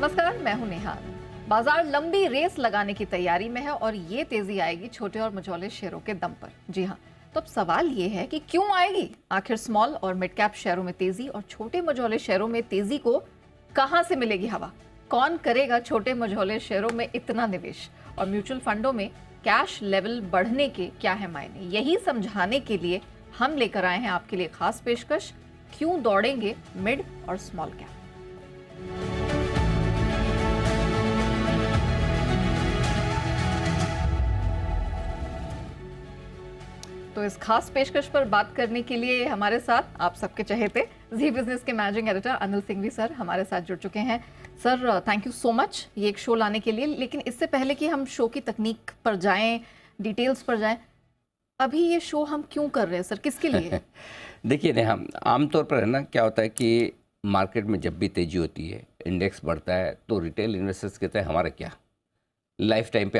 नमस्कार, मैं हूं नेहा। बाजार लंबी रेस लगाने की तैयारी में है और ये तेजी आएगी छोटे और मझौले शेयरों के दम पर। जी हाँ, तो अब सवाल ये है कि क्यों आएगी? आखिर स्मॉल और मिड कैप शेयरों में तेजी और छोटे मझौले शेयरों में तेजी को कहां से मिलेगी हवा? कौन करेगा छोटे मझौले शेयरों में इतना निवेश? और म्यूचुअल फंडों में कैश लेवल बढ़ने के क्या है मायने? यही समझाने के लिए हम लेकर आए हैं आपके लिए खास पेशकश, क्यों दौड़ेंगे मिड और स्मॉल कैप। तो इस खास पेशकश पर बात करने के लिए हमारे साथ आप सबके चहेते जी बिजनेस के managing editor Anil Singhvi sir हमारे साथ जुड़ चुके हैं। Sir, thank you so much ये एक शो लाने के लिए। लेकिन इससे पहले कि हम शो की तकनीक पर जाएं, डिटेल्स पर जाएं, अभी ये शो हम क्यों कर रहे हैं सर, किसके लिए? देखिए नेहा, आमतौर पर है ना, क्या होता है कि मार्केट में जब भी तेजी होती है, इंडेक्स बढ़ता है, तो रिटेल इन्वेस्टर्स कहते हैं हमारा क्या, लाइफ टाइम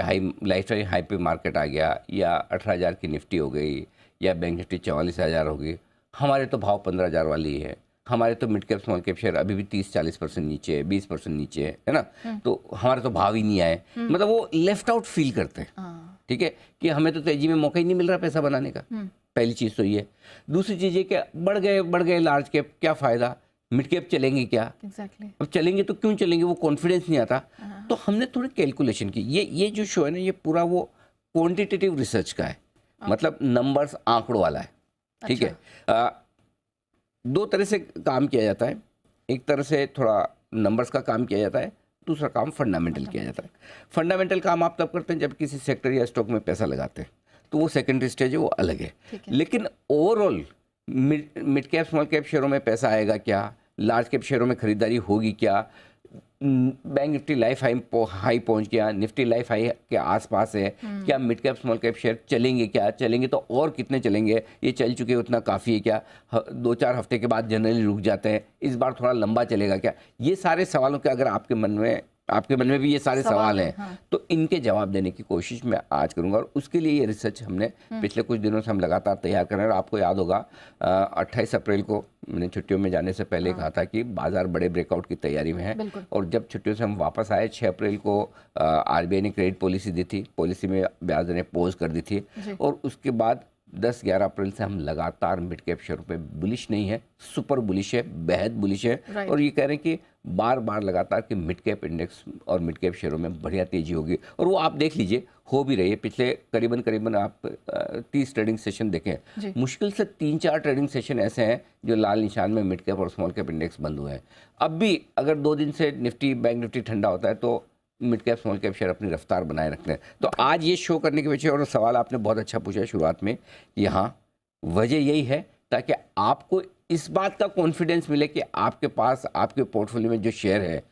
हाई पे मार्केट आ गया, या 18,000 की निफ्टी हो गई, या बैंक निफ्टी 44,000 हो गई, हमारे तो भाव 15,000 वाली है, हमारे तो mid cap small cap share अभी भी 30-40% नीचे है, 20% नीचे है ना, तो हमारे तो भाव ही नहीं आए। मतलब वो लेफ्ट आउट फील करते हैं, ठीक है, कि हमें तो तेजी में मौका ही नहीं मिल रहा पैसा बनाने का। पहली चीज़ तो ये। दूसरी चीज़ ये कि बढ़ गए लार्ज कैप, क्या फ़ायदा, मिड कैप चलेंगे क्या? अब चलेंगे तो क्यों चलेंगे, वो कॉन्फिडेंस नहीं आता। तो हमने थोड़ी कैलकुलेशन की। ये जो शो है ना, ये पूरा वो क्वांटिटेटिव रिसर्च का है, मतलब नंबर्स, आंकड़ों वाला है, ठीक है। दो तरह से काम किया जाता है, एक तरह से थोड़ा नंबर्स का काम किया जाता है, दूसरा काम फंडामेंटल किया जाता है। फंडामेंटल काम आप तब करते हैं जब किसी सेक्टर या स्टॉक में पैसा लगाते हैं, तो वो सेकेंडरी स्टेज है, वो अलग है। लेकिन overall mid cap small cap शेयरों में पैसा आएगा क्या, लार्ज कैप शेयरों में खरीदारी होगी क्या, बैंक निफ्टी लाइफ हाई पहुंच गया, निफ्टी लाइफ हाई के आसपास है क्या, mid cap small cap share चलेंगे क्या, चलेंगे तो और कितने चलेंगे, ये चल चुके उतना काफ़ी है क्या, 2-4 हफ्ते के बाद जनरली रुक जाते हैं, इस बार थोड़ा लंबा चलेगा क्या? ये सारे सवालों के अगर आपके मन में भी ये सारे सवाल हैं, हाँ, तो इनके जवाब देने की कोशिश मैं आज करूंगा। और उसके लिए ये रिसर्च हमने पिछले कुछ दिनों से हम लगातार तैयार कर रहे हैं। और आपको याद होगा 28 अप्रैल को मैंने छुट्टियों में जाने से पहले कहा था कि बाजार बड़े ब्रेकआउट की तैयारी में है। और जब छुट्टियों से हम वापस आए, 6 अप्रैल को आरबीआई ने क्रेडिट पॉलिसी दी थी, पॉलिसी में ब्याज दरें पोज कर दी थी, और उसके बाद 10-11 अप्रैल से हम लगातार मिड कैप शेयरों पे बुलिश नहीं है, सुपर बुलिश है, बेहद बुलिश है। और ये कह रहे हैं कि बार बार लगातार कि मिड कैप इंडेक्स और मिड कैप शेयरों में बढ़िया तेजी होगी, और वो आप देख लीजिए हो भी रही है। पिछले करीबन आप 30 ट्रेडिंग सेशन देखें, मुश्किल से 3-4 ट्रेडिंग सेशन ऐसे हैं जो लाल निशान में मिड कैप और स्मॉल कैप इंडेक्स बंद हुए हैं। अब भी अगर 2 दिन से बैंक निफ्टी ठंडा होता है तो mid cap small cap share अपनी रफ्तार बनाए रखते हैं। तो आज ये शो करने के पीछे, और सवाल आपने बहुत अच्छा पूछा शुरुआत में, यहाँ वजह यही है ताकि आपको इस बात का कॉन्फिडेंस मिले कि आपके पास आपके पोर्टफोलियो में जो शेयर है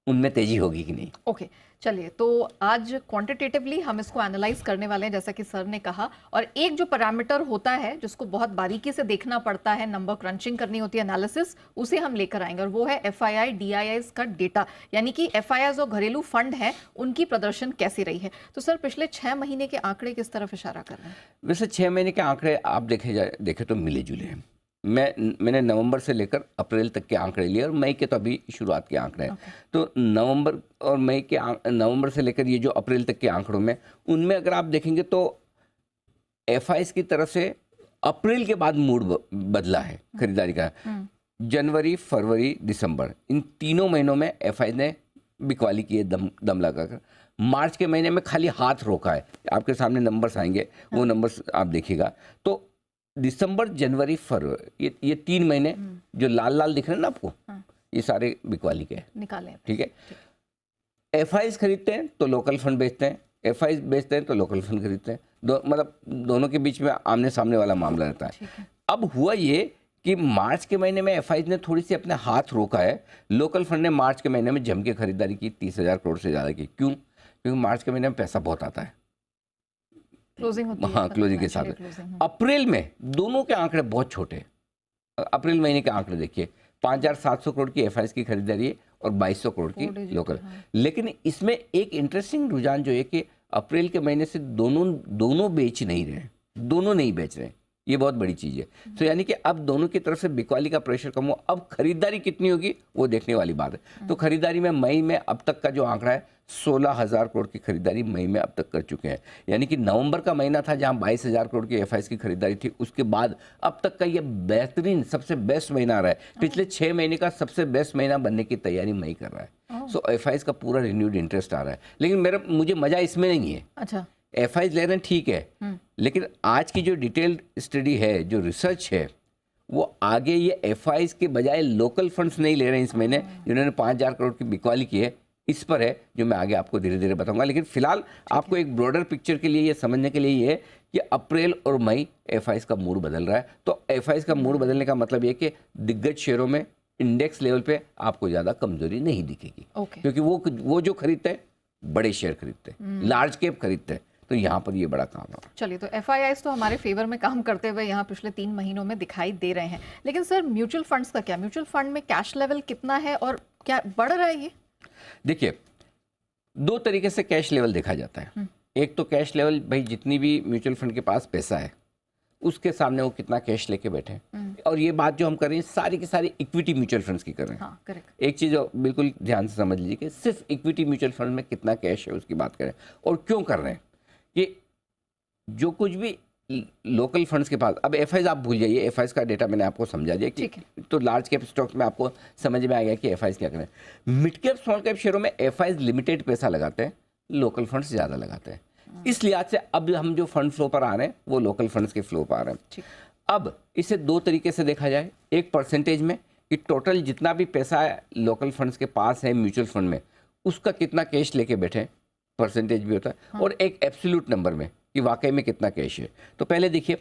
उनमें तेजी होगी कि नहीं। ओके, चलिए, तो आज क्वांटिटेटिवली हम इसको एनालाइज करने वाले हैं, जैसा कि सर ने कहा। और एक जो पैरामीटर होता है जिसको बहुत बारीकी से देखना पड़ता है, नंबर क्रंचिंग करनी होती है, एनालिसिस, उसे हम लेकर आएंगे, और वो है एफआईआई डीआईआईज का डेटा, यानी कि एफआईआई जो घरेलू फंड है उनकी प्रदर्शन कैसी रही है। तो सर, पिछले 6 महीने के आंकड़े किस तरफ इशारा कर रहे हैं? वैसे 6 महीने के आंकड़े आप देखे तो मिले जुले हैं। मैंने नवंबर से लेकर अप्रैल तक के आंकड़े लिए, और मई के तो अभी शुरुआत के आंकड़े हैं। तो नवंबर से लेकर ये जो अप्रैल तक के आंकड़ों में, उनमें अगर आप देखेंगे तो एफआईएस की तरफ से अप्रैल के बाद मूड बदला है खरीदारी का। जनवरी, फरवरी, दिसंबर, इन तीनों महीनों में एफआईएस ने बिकवाली की है, दम लगाकर। मार्च के महीने में खाली हाथ रोका है। आपके सामने नंबर्स आएंगे, वो नंबर्स आप देखिएगा। तो दिसंबर, जनवरी, फरवरी, ये 3 महीने जो लाल दिख रहे हैं ना आपको, ये सारे बिकवाली के निकाले, ठीक है। एफआईएस खरीदते हैं तो लोकल फंड बेचते हैं, एफआईएस बेचते हैं तो लोकल फंड खरीदते हैं, मतलब दोनों के बीच में आमने सामने वाला मामला रहता है। अब हुआ ये कि मार्च के महीने में एफआईएस ने थोड़ी सी अपने हाथ रोका है, लोकल फंड ने मार्च के महीने में जम के खरीदारी की, 30,000 करोड़ से ज़्यादा की। क्यों? क्योंकि मार्च के महीने में पैसा बहुत आता है, क्लोजिंग होती है। हाँ, क्लोजिंग के हिसाब से। अप्रैल में दोनों के आंकड़े बहुत छोटे। अप्रैल महीने के आंकड़े देखिए, 5,700 करोड़ की एफआईएस की खरीदारी है और 2,200 करोड़ की लोकल। लेकिन इसमें एक इंटरेस्टिंग रुझान जो है कि अप्रैल के महीने से दोनों बेच नहीं रहे, दोनों नहीं बेच रहे, ये बहुत बड़ी चीज़ है। तो यानी कि अब दोनों की तरफ से बिकवाली का प्रेशर कम हो, अब खरीदारी कितनी होगी वो देखने वाली बात है। तो खरीदारी में मई में अब तक का जो आंकड़ा है 16,000 करोड़ की खरीदारी मई में अब तक कर चुके हैं। यानी कि नवंबर का महीना था जहां 22,000 करोड़ की एफआईज की खरीदारी थी, उसके बाद अब तक का ये बेहतरीन सबसे बेस्ट महीना आ रहा है। पिछले 6 महीने का सबसे बेस्ट महीना बनने की तैयारी मई कर रहा है। सो एफआईज का पूरा रिन्यूड इंटरेस्ट आ रहा है। लेकिन मुझे मजा इसमें नहीं है। अच्छा, एफआईज ले रहे हैं ठीक है, लेकिन आज की जो डिटेल्ड स्टडी है, जो रिसर्च है, वो आगे ये एफआईज के बजाय लोकल फंड्स नहीं ले रहे हैं इस महीने, जिन्होंने 5,000 करोड़ की बिकवाली की है, इस पर है जो मैं आगे आपको धीरे धीरे बताऊंगा। लेकिन फिलहाल आपको एक ब्रॉडर पिक्चर के लिए ये समझने के लिए ये है कि अप्रैल और मई एफआईज का मूड बदल रहा है। तो एफआईज का मूड बदलने का मतलब ये कि दिग्गज शेयरों में इंडेक्स लेवल पे आपको ज़्यादा कमजोरी नहीं दिखेगी, क्योंकि वो जो खरीदते हैं बड़े शेयर खरीदते हैं, लार्ज कैप खरीदते हैं। तो यहाँ पर ये बड़ा काम है। चलिए, तो एफआईआईज तो हमारे फेवर में काम करते हुए यहाँ पिछले 3 महीनों में दिखाई दे रहे हैं। लेकिन सर, म्यूचुअल फंड्स का क्या? म्यूचुअल फंड में कैश लेवल कितना है और क्या बढ़ रहा है ये? देखिए, 2 तरीके से कैश लेवल देखा जाता है। एक तो कैश लेवल, भाई जितनी भी म्यूचुअल फंड के पास पैसा है उसके सामने वो कितना कैश लेके बैठे हैं। और ये बात जो हम कर रहे हैं सारी की सारी इक्विटी म्यूचुअल फंड्स की कर रहे हैं। हाँ, करेक्ट। एक चीज़ बिल्कुल ध्यान से समझ लीजिए कि सिर्फ इक्विटी म्यूचुअल फंड में कितना कैश है उसकी बात करें। और क्यों कर रहे हैं कि जो कुछ भी लोकल फंड्स के पास, अब एफआईज आप भूल जाइए, एफआईज का डेटा मैंने आपको समझा दिया कि तो लार्ज कैप स्टॉक्स में आपको समझ में आ गया कि एफआईज क्या करें। मिड कैप स्मॉल कैप शेयरों में एफआईज लिमिटेड पैसा लगाते हैं, लोकल फंड्स ज़्यादा लगाते हैं। इस लिहाज से अब हम जो फंड फ्लो पर आ रहे हैं वो लोकल फंड्स के फ्लो पर आ रहे हैं। अब इसे 2 तरीके से देखा जाए, एक परसेंटेज में कि टोटल जितना भी पैसा लोकल फंड्स के पास है म्यूचुअल फंड में उसका कितना कैश लेके बैठे, परसेंटेज भी होता है। और एक एब्सोल्यूट नंबर में कि वाकई में कितना कैश है। तो पहले देखिए,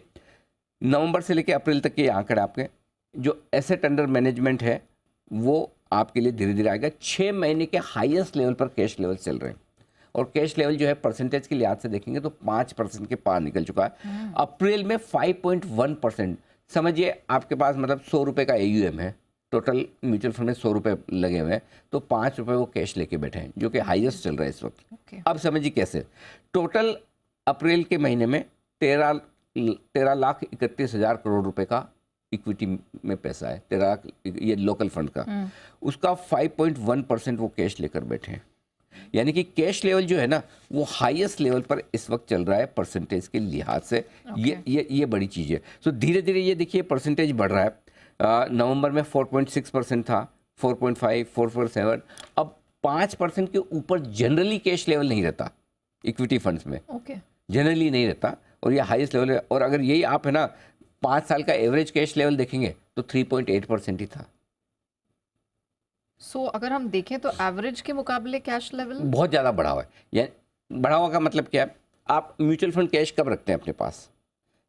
नवंबर से लेकर अप्रैल तक के आंकड़े आपके जो एसेट अंडर मैनेजमेंट है वो आपके लिए धीरे धीरे आएगा। 6 महीने के हाईएस्ट लेवल पर कैश लेवल चल रहे हैं। और कैश लेवल जो है परसेंटेज के लिहाज से देखेंगे तो 5% के पार निकल चुका है। अप्रैल में 5.1%, समझिए आपके पास मतलब 100 रुपये का AUM है, टोटल म्यूचुअल फंड में 100 रुपये लगे हुए हैं, तो 5 रुपये वो कैश लेके बैठे हैं, जो कि हाईएस्ट चल रहा है इस वक्त। अब समझिए कैसे, टोटल अप्रैल के महीने में 13,31,000 करोड़ रुपए का इक्विटी में पैसा है, 13 लाख ये लोकल फंड का, उसका 5.1% वो कैश लेकर बैठे हैं। यानी कि कैश लेवल जो है ना वो हाईएस्ट लेवल पर इस वक्त चल रहा है परसेंटेज के लिहाज से। ये बड़ी चीज़ है। तो धीरे धीरे ये देखिए परसेंटेज बढ़ रहा है। नवंबर में 4.6% था, 4.5, 4.7, अब 5% के ऊपर जनरली कैश लेवल नहीं रहता इक्विटी फंड्स में, जनरली नहीं रहता, और ये हाईएस्ट लेवल है। और अगर यही आप है ना 5 साल का एवरेज कैश लेवल देखेंगे तो 3.8% ही था। अगर हम देखें तो एवरेज के मुकाबले कैश लेवल बहुत ज़्यादा बढ़ा हुआ है। यानी बढ़ा हुआ का मतलब क्या है, आप म्यूचुअल फंड कैश कब रखते हैं अपने पास?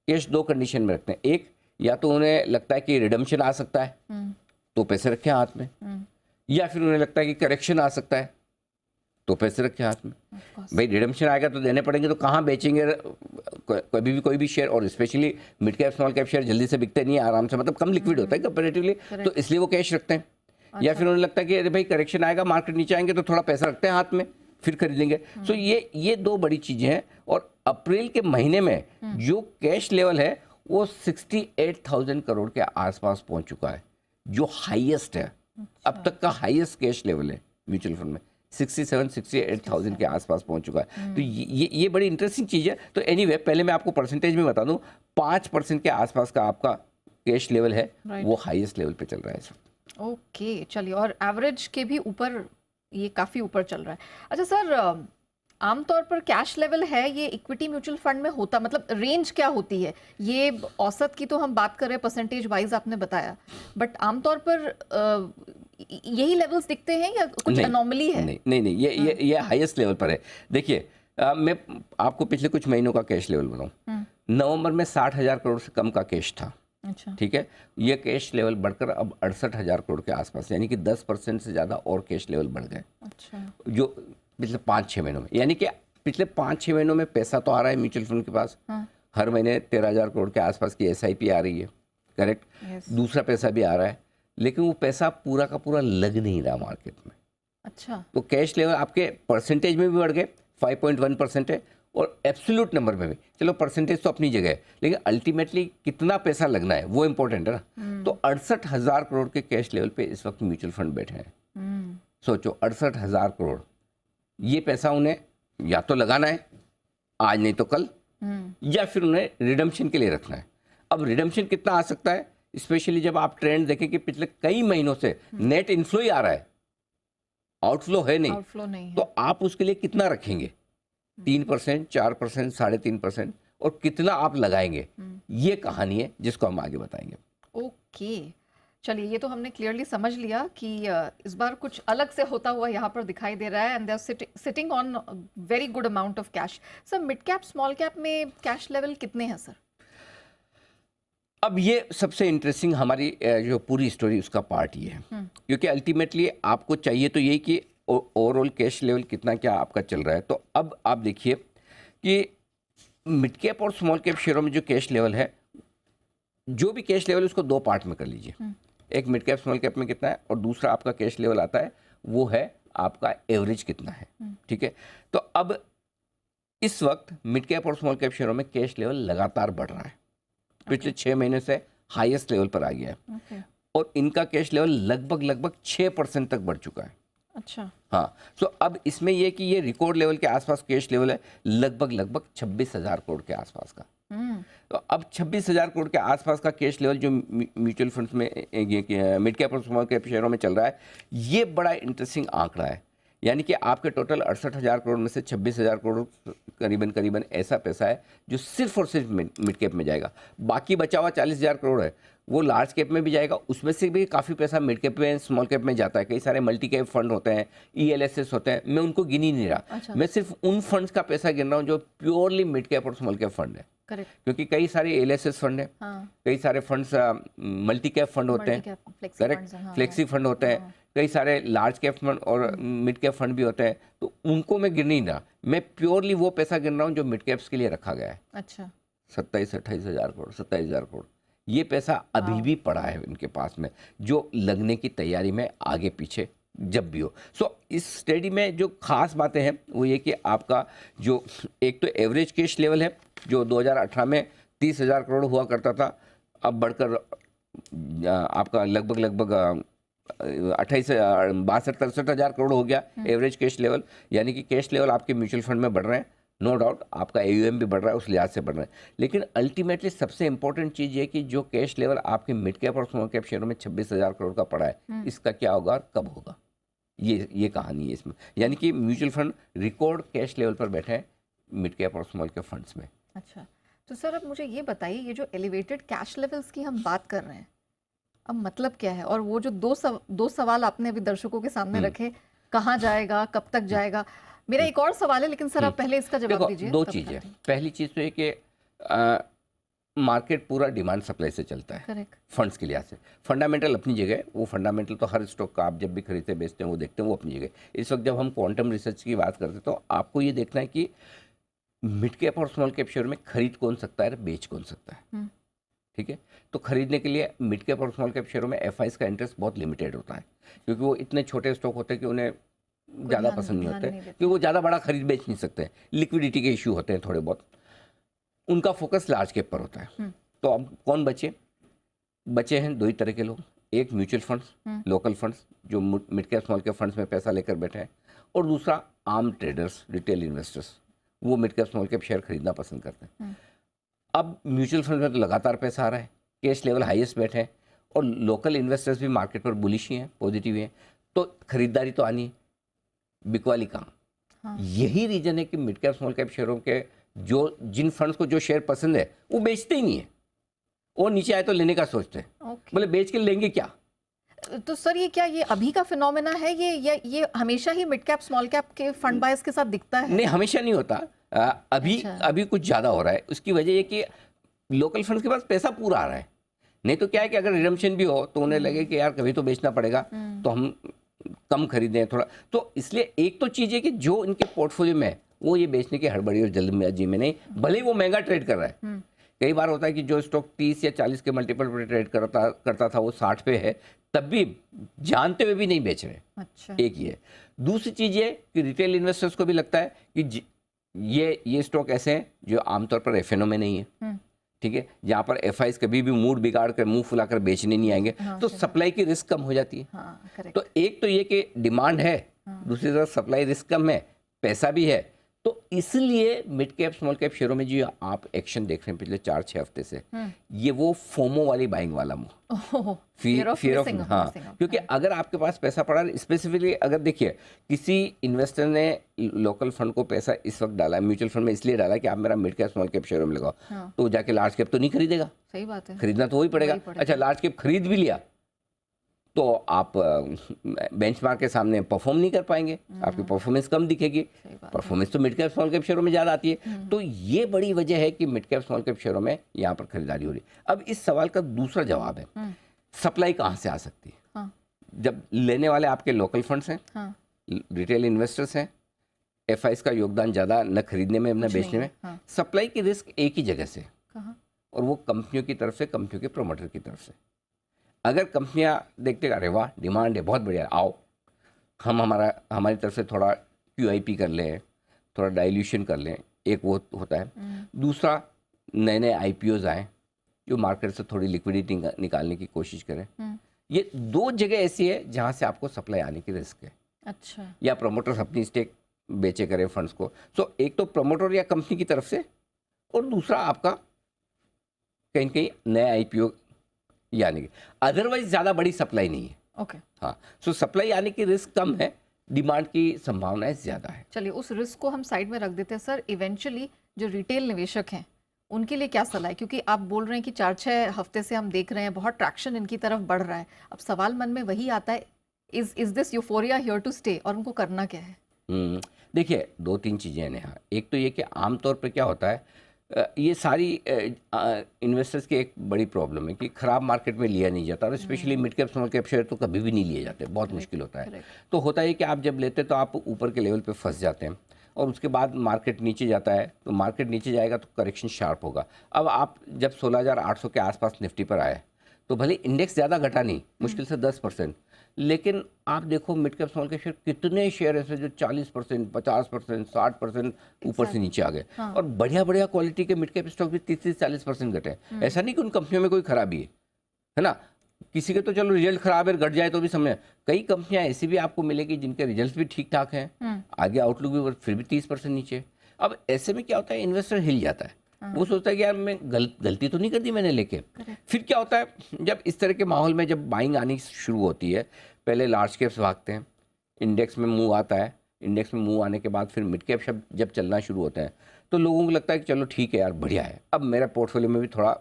कैश 2 कंडीशन में रखते हैं। एक, या तो उन्हें लगता है कि रिडम्पशन आ सकता है तो पैसे रखे हाथ में, या फिर उन्हें लगता है कि करेक्शन आ सकता है तो पैसे रखे हाथ में। भाई रिडम्पशन आएगा तो देने पड़ेंगे, तो कहाँ बेचेंगे कोई भी शेयर, और specially mid cap small cap share जल्दी से बिकते नहीं है, आराम से, मतलब कम लिक्विड होता है कंपेरेटिवली, तो इसलिए वो कैश रखते हैं। या फिर उन्हें लगता है कि अरे भाई करेक्शन आएगा, मार्केट नीचे आएंगे तो थोड़ा पैसा रखते हैं हाथ में, फिर खरीदेंगे। सो ये 2 बड़ी चीज़ें हैं। और अप्रैल के महीने में जो कैश लेवल है वो 68,000 करोड़ के आसपास पहुंच चुका है, जो हाईएस्ट है। अब तक का हाईएस्ट कैश लेवल है म्यूचुअल फंड में, 67-68,000 के आसपास पहुंच चुका है। तो ये बड़ी इंटरेस्टिंग चीज़ है। तो एनीवे पहले मैं आपको परसेंटेज में बता दूं, 5% के आसपास का आपका कैश लेवल है, वो हाईएस्ट लेवल पे चल रहा है इस वक्त। ओके, चलिए, और एवरेज के भी ऊपर, ये काफ़ी ऊपर चल रहा है। अच्छा सर, आमतौर पर कैश लेवल है ये इक्विटी म्यूचुअल फंड में होता, मतलब रेंज क्या होती है? ये औसत की तो हम बात कर रहे हैं, परसेंटेज वाइज आपने बताया, बट आमतौर पर यही लेवल्स दिखते हैं या कुछ अनोमली है? नहीं, ये हाईएस्ट लेवल पर है। देखिए, मैं आपको पिछले कुछ महीनों का कैश लेवल बताऊं। नवंबर में 60,000 करोड़ से कम का कैश था। अच्छा, ठीक है, ये कैश लेवल बढ़कर अब 68,000 करोड़ के आसपास, यानी कि 10% से ज़्यादा और कैश लेवल बढ़ गए। अच्छा, जो पिछले 5-6 महीनों में, यानी कि पिछले 5-6 महीनों में पैसा तो आ रहा है म्यूचुअल फंड के पास। हर महीने 13,000 करोड़ के आसपास की SIP आ रही है, करेक्ट। दूसरा पैसा भी आ रहा है, लेकिन वो पैसा पूरा का पूरा लग नहीं रहा मार्केट में। अच्छा, तो कैश लेवल आपके परसेंटेज में भी बढ़ गए, 5.1% है, और एब्सोल्यूट नंबर में भी चलो परसेंटेज तो अपनी जगह है, लेकिन अल्टीमेटली कितना पैसा लगना है वो इम्पोर्टेंट है ना। तो 68,000 करोड़ के कैश लेवल पे इस वक्त म्यूचुअल फंड बैठे हैं। सोचो 68,000 करोड़, ये पैसा उन्हें या तो लगाना है आज नहीं तो कल, या फिर उन्हें रिडम्पशन के लिए रखना है। अब रिडम्पशन कितना आ सकता है, स्पेशली जब आप ट्रेंड देखें कि पिछले कई महीनों से नेट इनफ्लो ही आ रहा है, आउटफ्लो है नहीं, तो आप उसके लिए कितना रखेंगे, 3%, 4%, 3.5%, और कितना आप लगाएंगे, ये कहानी है जिसको हम आगे बताएंगे। ओके, चलिए ये तो हमने क्लियरली समझ लिया कि इस बार कुछ अलग से होता हुआ यहाँ पर दिखाई दे रहा है, and they are sitting on very good amount of cash. Sir mid cap small cap में कैश लेवल कितने हैं सर? अब ये सबसे इंटरेस्टिंग हमारी जो पूरी स्टोरी उसका पार्ट ये है, क्योंकि अल्टीमेटली आपको चाहिए तो यही कि ओवरऑल कैश लेवल कितना क्या आपका चल रहा है। तो अब आप देखिए कि मिड कैप और स्मॉल कैप शेयरों में जो कैश लेवल है, जो भी कैश लेवल उसको दो पार्ट में कर लीजिए, एक मिड कैप स्मॉल कैप में कितना है और दूसरा आपका कैश लेवल आता है वो है आपका एवरेज कितना है। ठीक है, तो अब इस वक्त मिड कैप और स्मॉल कैप शेयरों में कैश लेवल लगातार बढ़ रहा है, पिछले 6 महीने से हाईएस्ट लेवल पर आ गया है, और इनका कैश लेवल लगभग 6% तक बढ़ चुका है। अच्छा, हाँ, तो अब इसमें यह कि ये रिकॉर्ड लेवल के आसपास कैश लेवल है, लगभग 26,000 करोड़ के आसपास का। तो अब 26,000 करोड़ के आसपास का कैश लेवल जो म्यूचुअल फंड्स में मिड कैप और स्मॉल कैप शेयरों में चल रहा है, ये बड़ा इंटरेस्टिंग आंकड़ा है। यानी कि आपके टोटल 68,000 करोड़ में से 26,000 करोड़ करीबन ऐसा पैसा है जो सिर्फ और सिर्फ मिड कैप में जाएगा। बाकी बचा हुआ 40,000 करोड़ है वो लार्ज कैप में भी जाएगा, उसमें से भी काफ़ी पैसा मिड कैप में स्मॉल कैप में जाता है। कई सारे मल्टी कैप फंड होते हैं, ELSS होते हैं, मैं उनको गिन ही नहीं रहा। अच्छा। मैं सिर्फ उन फंड्स का पैसा गिन रहा हूँ जो प्योरली मिड कैप और स्मॉल कैप फंड है। करेक्ट, क्योंकि कई सारे ELSS फंड है, कई सारे फंड्स मल्टी कैप फंड होते हैं, करेक्ट, फ्लेक्सी फंड होते हैं, कई सारे लार्ज कैप फंड और मिड कैप फंड भी होते हैं, तो उनको मैं गिन नहीं रहा। मैं प्योरली वो पैसा गिन रहा हूँ जो मिड कैप्स के लिए रखा गया है। अच्छा, 27-28,000 करोड़, 27,000 करोड़, ये पैसा अभी भी पड़ा है इनके पास में, जो लगने की तैयारी में आगे पीछे जब भी हो। सो इस स्टडी में जो खास बातें हैं वो ये कि आपका जो एक तो एवरेज कैश लेवल है जो 2018 में 30,000 करोड़ हुआ करता था, अब बढ़कर आपका लगभग 62-63,000 करोड़ हो गया एवरेज कैश लेवल। यानी कि कैश लेवल आपके म्यूचुअल फंड में बढ़ रहे हैं, नो डाउट आपका AUM भी बढ़ रहा है, उस लिहाज से बढ़ रहा है। लेकिन अल्टीमेटली सबसे इंपॉर्टेंट चीज़ ये कि जो कैश लेवल आपके मिड कैप और स्मॉल कैप शेयरों में 26,000 करोड़ का पड़ा है, इसका क्या होगा और कब होगा, ये कहानी है इसमें। यानी कि mutual fund record cash level पर बैठे हैं मिड कैप और स्मॉल कैप फंड्स में। अच्छा, तो सर अब मुझे ये बताइए, ये जो एलिवेटेड कैश लेवल्स की हम बात कर रहे हैं, अब मतलब क्या है? और वो जो दो सवाल आपने अभी दर्शकों के सामने रखे, कहाँ जाएगा, कब तक जाएगा, मेरा एक और सवाल है, लेकिन सर आप पहले इसका जवाब दीजिए। दो चीज़ें, पहली चीज़ तो ये कि मार्केट पूरा डिमांड सप्लाई से चलता है। करेक्ट, फंड्स के लिहाज से फंडामेंटल अपनी जगह है, वो फंडामेंटल तो हर स्टॉक का आप जब भी खरीदते बेचते हैं वो देखते हैं, वो अपनी जगह। इस वक्त जब हम क्वांटम रिसर्च की बात करते हैं तो आपको ये देखना है कि मिड कैप और स्मॉल कैप शेयर में खरीद कौन सकता है, बेच कौन सकता है। ठीक है, तो खरीदने के लिए मिड कैप और स्मॉल कैप शेयरों में FIs का इंटरेस्ट बहुत लिमिटेड होता है, क्योंकि वो इतने छोटे स्टॉक होते हैं कि उन्हें ज़्यादा पसंद नहीं होते, क्योंकि वो ज़्यादा बड़ा खरीद बेच नहीं सकते, लिक्विडिटी के इशू होते हैं थोड़े बहुत, उनका फोकस लार्ज कैप पर होता है। तो अब कौन बचे हैं दो ही तरह के लोग, एक म्यूचुअल फंड्स, लोकल फंड्स जो mid cap small cap funds में पैसा लेकर बैठे हैं, और दूसरा आम ट्रेडर्स, रिटेल इन्वेस्टर्स, वो mid cap small cap share खरीदना पसंद करते हैं। अब म्यूचुअल फंड में तो लगातार पैसा आ रहा है, कैश लेवल हाईएस्ट बैठे हैं, और लोकल इन्वेस्टर्स भी मार्केट पर बुलिश ही हैं, पॉजिटिव हैं, तो खरीदारी तो आनी है, बिकवाली कहाँ। यही रीजन है कि मिड कैप स्मॉल कैप शेयरों के जिन फंड्स को जो शेयर पसंद है वो बेचते ही नहीं है, वो नीचे आए तो लेने का सोचते हैं, बोले बेच के लेंगे क्या। तो सर ये क्या ये अभी का फिनोमेना है, ये हमेशा ही मिड कैप स्मॉल कैप के फंड बायर्स के साथ दिखता है? नहीं, हमेशा नहीं होता, अभी कुछ ज़्यादा हो रहा है। उसकी वजह ये कि लोकल फंड्स के पास पैसा पूरा आ रहा है, नहीं तो क्या है कि अगर रिडम्पशन भी हो तो उन्हें लगे कि यार कभी तो बेचना पड़ेगा, तो हम कम खरीदें थोड़ा। तो इसलिए एक तो चीज़ है कि जो इनके पोर्टफोलियो में है वो ये बेचने की हड़बड़ी और जल्दबाजी में नहीं, भले ही वो महंगा ट्रेड कर रहा है। कई बार होता है कि जो स्टॉक 30 या 40 के मल्टीपल पर ट्रेड करता था वो 60 पे है, तब भी जानते हुए भी नहीं बेच रहे। अच्छा, एक ये। दूसरी चीज़ ये कि रिटेल इन्वेस्टर्स को भी लगता है कि ये स्टॉक ऐसे हैं जो आमतौर पर एफएनओ में नहीं है, ठीक है, जहाँ पर एफआईज कभी भी मूड बिगाड़ कर मुंह फुलाकर बेचने नहीं आएंगे, तो सप्लाई की रिस्क कम हो जाती है। तो एक तो ये कि डिमांड है, दूसरी तरफ सप्लाई रिस्क कम है, पैसा भी है। तो इसलिए मिड कैप स्मॉल कैप शेयरों में जो आप एक्शन देख रहे हैं पिछले 4-6 हफ्ते से, ये वो फोमो वाली बाइंग वाला फियर ऑफ, हाँ, क्योंकि अगर आपके पास पैसा पड़ा, स्पेसिफिकली अगर देखिए किसी इन्वेस्टर ने लोकल फंड को पैसा इस वक्त डाला है म्यूचुअल फंड में, इसलिए डाला कि आप मेरा मिड कैप स्मॉल कैप शेयरों में लगाओ, तो जाके लार्ज कैप तो नहीं खरीदेगा। सही बात है, खरीदना तो वही पड़ेगा। अच्छा, लार्ज कैप खरीद भी लिया तो आप बेंचमार्क के सामने परफॉर्म नहीं कर पाएंगे, आपकी परफॉर्मेंस कम दिखेगी। परफॉर्मेंस तो मिड कैप स्मॉल कैप शेयरों में ज़्यादा आती है। तो ये बड़ी वजह है कि मिड कैप स्मॉल कैप शेयरों में यहाँ पर खरीदारी हो रही है। अब इस सवाल का दूसरा जवाब है, सप्लाई कहाँ से आ सकती है? जब लेने वाले आपके लोकल फंड्स हैं, रिटेल इन्वेस्टर्स हैं, एफआईज का योगदान ज़्यादा न खरीदने में न बेचने में। सप्लाई की रिस्क एक ही जगह से, और वो कंपनियों की तरफ से, कंपनियों के प्रोमोटर की तरफ से। अगर कंपनियां देखते अरे वाह डिमांड है, बहुत बढ़िया, आओ हम हमारी तरफ से थोड़ा QIP कर लें, थोड़ा डाइल्यूशन कर लें, एक वो होता है। दूसरा, नए नए IPOs आए जो मार्केट से थोड़ी लिक्विडिटी निकालने की कोशिश करें। ये दो जगह ऐसी है जहाँ से आपको सप्लाई आने की रिस्क है। अच्छा, या प्रमोटर्स अपनी स्टेक बेचे करें फंड्स को। सो एक तो प्रमोटर या कंपनी की तरफ से, और दूसरा आपका कहीं कहीं नया IPO यानी कि अदरवाइज ज़्यादा बड़ी सप्लाई नहीं है। ओके, हाँ, सो सप्लाई आने की रिस्क कम है, डिमांड की संभावनाएं ज़्यादा है। चलिए उस रिस्क को हम साइड में रख देते हैं सर। इवेंचुअली जो रिटेल निवेशक हैं उनके लिए क्या सलाह है, क्योंकि आप बोल रहे हैं कि 4-6 हफ्ते से हम देख रहे हैं बहुत ट्रैक्शन इनकी तरफ बढ़ रहा है। अब सवाल मन में वही आता है, is this euphoria here to stay, और उनको करना क्या है? देखिए 2-3 चीज़ें हैं यहाँ। एक तो ये कि आमतौर पर क्या होता है, ये सारी इन्वेस्टर्स की एक बड़ी प्रॉब्लम है कि ख़राब मार्केट में लिया नहीं जाता, और specially mid cap small cap share तो कभी भी नहीं लिए जाते, बहुत मुश्किल होता है। तो होता है कि आप जब लेते तो आप ऊपर के लेवल पे फंस जाते हैं, और उसके बाद मार्केट नीचे जाता है, तो मार्केट नीचे जाएगा तो करेक्शन शार्प होगा। अब आप जब 16,800 के आसपास निफ्टी पर आए, तो भले इंडेक्स ज़्यादा घटा नहीं, मुश्किल से 10%, लेकिन आप देखो mid cap small cap share कितने शेयर ऐसे जो 40%, 50%, 60% ऊपर से नीचे आ गए। और बढ़िया बढ़िया क्वालिटी के मिड कैप स्टॉक भी 30-40% घटे। ऐसा नहीं कि उन कंपनियों में कोई खराबी है ना, किसी के तो चलो रिजल्ट खराब है, घट जाए तो भी समझ। कई कंपनियां ऐसी भी आपको मिलेगी जिनके रिजल्ट भी ठीक ठाक हैं, आगे आउटलुक भी, फिर भी 30% नीचे। अब ऐसे में क्या होता है, इन्वेस्टर हिल जाता है, वो सोचता है कि यार मैं गलती तो नहीं कर दी मैंने लेके। फिर क्या होता है, जब इस तरह के माहौल में जब बाइंग आनी शुरू होती है, पहले लार्ज कैप्स भागते हैं, इंडेक्स में मूव आता है, इंडेक्स में मूव आने के बाद फिर मिड कैप जब चलना शुरू होते हैं, तो लोगों को लगता है कि चलो ठीक है यार बढ़िया है, अब मेरा पोर्टफोलियो में भी थोड़ा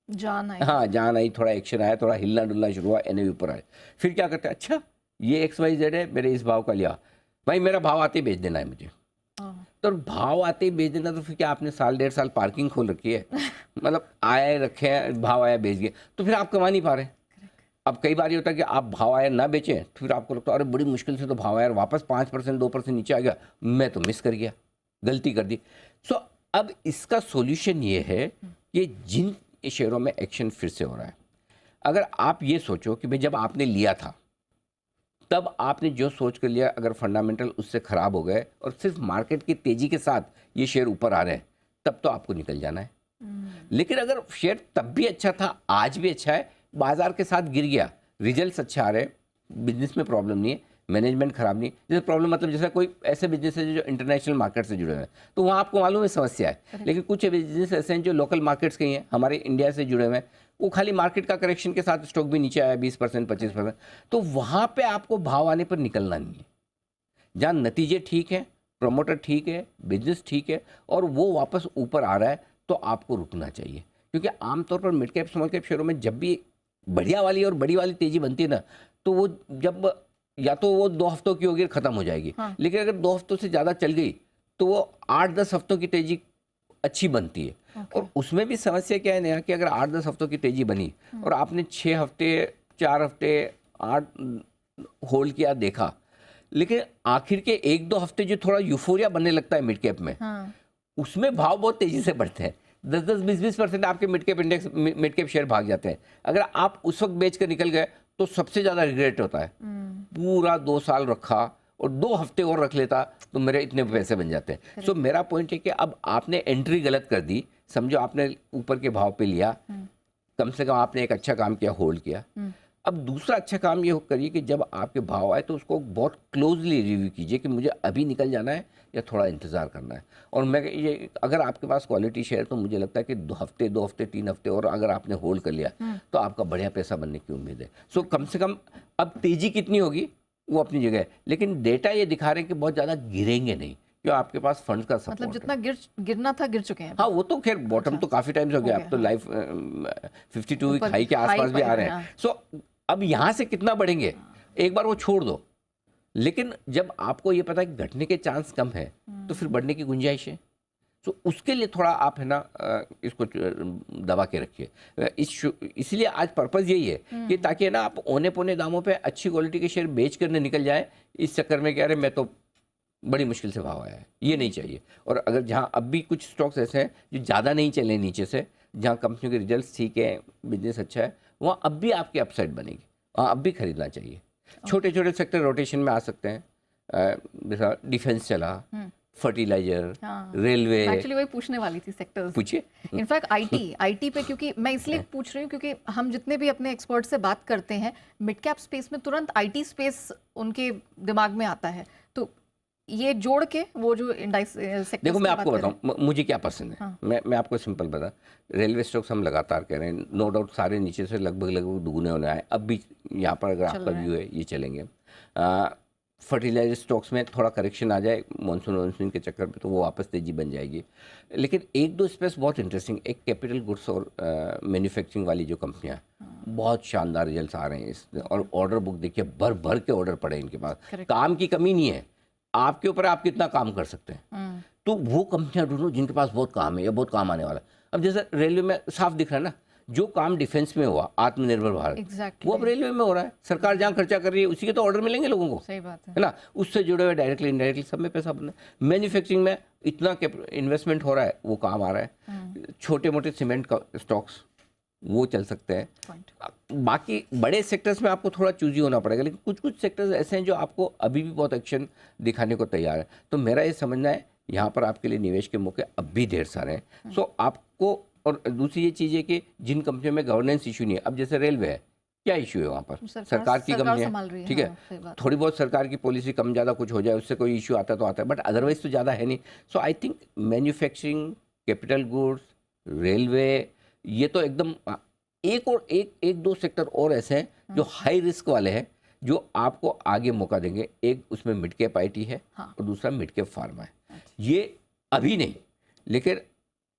जान आई, हाँ जान आई, थोड़ा एक्शन आया, थोड़ा हिलना डुलना शुरू हुआ, NAV ऊपर आए। फिर क्या करते हैं, अच्छा ये XYZ है, मेरे इस भाव का लिया, भाई मेरा भाव आते ही बेच देना है मुझे। तो भाव आते ही बेच देना, तो फिर क्या आपने 1.5 साल पार्किंग खोल रखी है, मतलब आए रखे हैं, भाव आया बेच गए, तो फिर आप कमा नहीं पा रहे। अब कई बार ये होता है कि आप भाव आया ना बेचें, तो फिर आपको लगता है अरे बड़ी मुश्किल से तो भाव आया, वापस 5% 2% नीचे आ गया, मैं तो मिस कर गया, गलती कर दी। सो अब इसका सॉल्यूशन ये है कि जिन शेयरों में एक्शन फिर से हो रहा है, अगर आप ये सोचो कि भाई जब आपने लिया था तब आपने जो सोच कर लिया, अगर फंडामेंटल उससे ख़राब हो गए और सिर्फ मार्केट की तेज़ी के साथ ये शेयर ऊपर आ रहे हैं, तब तो आपको निकल जाना है। लेकिन अगर शेयर तब भी अच्छा था, आज भी अच्छा है, बाजार के साथ गिर गया, रिजल्ट्स अच्छा आ रहे, बिजनेस में प्रॉब्लम नहीं है, मैनेजमेंट खराब नहीं, जैसे प्रॉब्लम मतलब जैसे कोई ऐसे बिजनेस है जो इंटरनेशनल मार्केट से जुड़े हुए हैं, तो वहाँ आपको मालूम है समस्या है। लेकिन कुछ बिजनेस ऐसे हैं जो लोकल मार्केट्स के ही हैं, हमारे इंडिया से जुड़े हुए हैं, वो खाली मार्केट का करेक्शन के साथ स्टॉक भी नीचे आया 20% 25%, तो वहाँ पे आपको भाव आने पर निकलना नहीं है। जहाँ नतीजे ठीक हैं, प्रमोटर ठीक है, बिजनेस ठीक है, और वो वापस ऊपर आ रहा है, तो आपको रुकना चाहिए। क्योंकि आमतौर पर मिड कैप स्मॉल कैप शेयरों में जब भी बढ़िया वाली और बड़ी वाली तेजी बनती है ना, तो वो जब या तो वो 2 हफ्तों की होगी ख़त्म हो जाएगी। लेकिन अगर 2 हफ्तों से ज़्यादा चल गई तो वो 8-10 हफ्तों की तेजी अच्छी बनती है। और उसमें भी समस्या क्या है नया कि अगर 8-10 हफ्तों की तेजी बनी और आपने 6 हफ्ते 4 हफ्ते 8 होल्ड किया, देखा, लेकिन आखिर के 1-2 हफ्ते जो थोड़ा यूफोरिया बनने लगता है मिड कैप में, उसमें भाव बहुत तेजी से बढ़ते हैं, 10-10 20-20% आपके mid cap index, mid cap share भाग जाते हैं। अगर आप उस वक्त बेच कर निकल गए तो सबसे ज़्यादा रिग्रेट होता है। पूरा 2 साल रखा और 2 हफ्ते और रख लेता तो मेरे इतने पैसे बन जाते हैं। सो मेरा पॉइंट है कि अब आपने एंट्री गलत कर दी, समझो आपने ऊपर के भाव पे लिया, कम से कम आपने एक अच्छा काम किया, होल्ड किया। अब दूसरा अच्छा काम ये करिए कि जब आपके भाव आए तो उसको बहुत क्लोजली रिव्यू कीजिए कि मुझे अभी निकल जाना है या थोड़ा इंतज़ार करना है। और मैं ये अगर आपके पास क्वालिटी शेयर तो मुझे लगता है कि 2 हफ्ते 3 हफ्ते और अगर आपने होल्ड कर लिया तो आपका बढ़िया पैसा बनने की उम्मीद है। सो कम से कम अब तेज़ी कितनी होगी वो अपनी जगह है, लेकिन डेटा ये दिखा रहे हैं कि बहुत ज़्यादा गिरेंगे नहीं, क्यों आपके पास फंड का सपोर्ट मतलब जितना गिरना था गिर चुके हैं। हाँ, वो तो खैर बॉटम तो काफ़ी टाइम्स हो गया, अब तो लाइफ 52 वीक हाई के आसपास भी आ रहे हैं। सो अब यहाँ से कितना बढ़ेंगे एक बार वो छोड़ दो, लेकिन जब आपको ये पता है कि घटने के चांस कम है तो फिर बढ़ने की गुंजाइश है। तो उसके लिए थोड़ा आप है ना इसको दबा के रखिए। इसलिए आज पर्पज़ यही है कि ताकि है ना आप औने पौने दामों पे अच्छी क्वालिटी के शेयर बेच करने निकल जाए, इस चक्कर में कह रहे मैं तो बड़ी मुश्किल से भाव आया है, ये नहीं चाहिए। और अगर जहाँ अब भी कुछ स्टॉक्स ऐसे हैं जो ज़्यादा नहीं चले नीचे से, जहाँ कंपनियों के रिजल्ट ठीक है, बिजनेस अच्छा है, वहाँ अब भी आपकी अपसाइड बनेगी, वहाँ अब भी खरीदना चाहिए। छोटे छोटे सेक्टर रोटेशन में आ सकते हैं, जैसा डिफेंस चला, फर्टिलाइजर, रेलवे। एक्चुअली वही पूछने वाली थी सेक्टर्स। पूछिए। इनफैक्ट आईटी पे, क्योंकि मैं इसलिए पूछ रही हूँ क्योंकि हम जितने भी अपने एक्सपर्ट से बात करते हैं मिड कैप स्पेस में तुरंत आईटी स्पेस उनके दिमाग में आता है। तो ये जोड़ के वो जो इंडाइस सेक्टर, देखो मैं आपको बताऊं मुझे क्या पसंद है। हाँ। मैं आपको सिंपल बता, रेलवे स्टॉक्स हम लगातार कह रहे हैं, नो डाउट सारे नीचे से लगभग दुगने होने आए, अब भी यहाँ पर अगर आपका व्यू है ये चलेंगे। फर्टिलाइजर स्टॉक्स में थोड़ा करेक्शन आ जाए मानसून के चक्कर में तो वो वापस तेजी बन जाएगी, लेकिन एक दो स्पेस बहुत इंटरेस्टिंग, एक कैपिटल गुड्स और मैन्युफैक्चरिंग वाली जो कंपनियां बहुत शानदार रिजल्ट्स आ रहे हैं इसमें, और ऑर्डर बुक देखिए भर भर के ऑर्डर पड़े इनके पास, काम की कमी नहीं है, आपके ऊपर आप कितना काम कर सकते हैं। तो वो कंपनियां ढूंढो जिनके पास बहुत काम है या बहुत काम आने वाला है। अब जैसे रेलवे में साफ दिख रहा है ना, जो काम डिफेंस में हुआ आत्मनिर्भर भारत, वो अब रेलवे में हो रहा है, सरकार जहाँ खर्चा कर रही है उसी के तो ऑर्डर मिलेंगे लोगों को। सही बात है ना, उससे जुड़े हुए डायरेक्टली इनडायरेक्टली सब में पैसा बनना है। मैन्युफैक्चरिंग में इतना इन्वेस्टमेंट हो रहा है, वो काम आ रहा है। छोटे मोटे सीमेंट का स्टॉक्स वो चल सकते हैं। बाकी बड़े सेक्टर्स में आपको थोड़ा चूजी होना पड़ेगा, लेकिन कुछ कुछ सेक्टर्स ऐसे हैं जो आपको अभी भी बहुत एक्शन दिखाने को तैयार है। तो मेरा ये समझना है यहाँ पर आपके लिए निवेश के मौके अब भी ढेर सारे हैं। सो आपको, और दूसरी ये चीज़ है कि जिन कंपनियों में गवर्नेंस इशू नहीं है, अब जैसे रेलवे है, क्या इशू है वहाँ पर, सरकार की कमी है, ठीक है, थोड़ी बहुत सरकार की पॉलिसी कम ज़्यादा कुछ हो जाए उससे कोई इशू आता तो आता है, बट अदरवाइज तो ज़्यादा है नहीं। So I think manufacturing, capital goods, railway, ये तो एकदम एक दो सेक्टर और ऐसे हैं जो हाई रिस्क वाले हैं, जो आपको आगे मौका देंगे। एक उसमें मिड कैप आईटी है, और दूसरा मिड कैप फार्मा है। ये अभी नहीं, लेकिन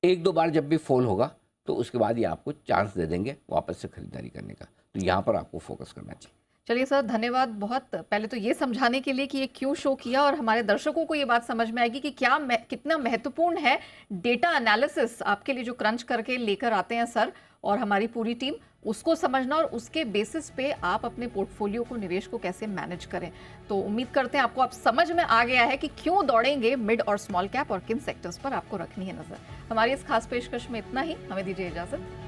एक दो बार जब भी फॉल होगा तो उसके बाद ये आपको चांस दे देंगे वापस से खरीदारी करने का। तो यहाँ पर आपको फोकस करना चाहिए। चलिए सर, धन्यवाद बहुत, पहले तो ये समझाने के लिए कि ये क्यों शो किया, और हमारे दर्शकों को ये बात समझ में आएगी कि कितना महत्वपूर्ण है डेटा एनालिसिस आपके लिए, जो क्रंच करके लेकर आते हैं सर और हमारी पूरी टीम, उसको समझना और उसके बेसिस पे आप अपने पोर्टफोलियो को, निवेश को कैसे मैनेज करें। तो उम्मीद करते हैं आपको अब समझ में आ गया है कि क्यों दौड़ेंगे मिड और स्मॉल कैप और किन सेक्टर्स पर आपको रखनी है नजर। हमारी इस खास पेशकश में इतना ही, हमें दीजिए इजाजत।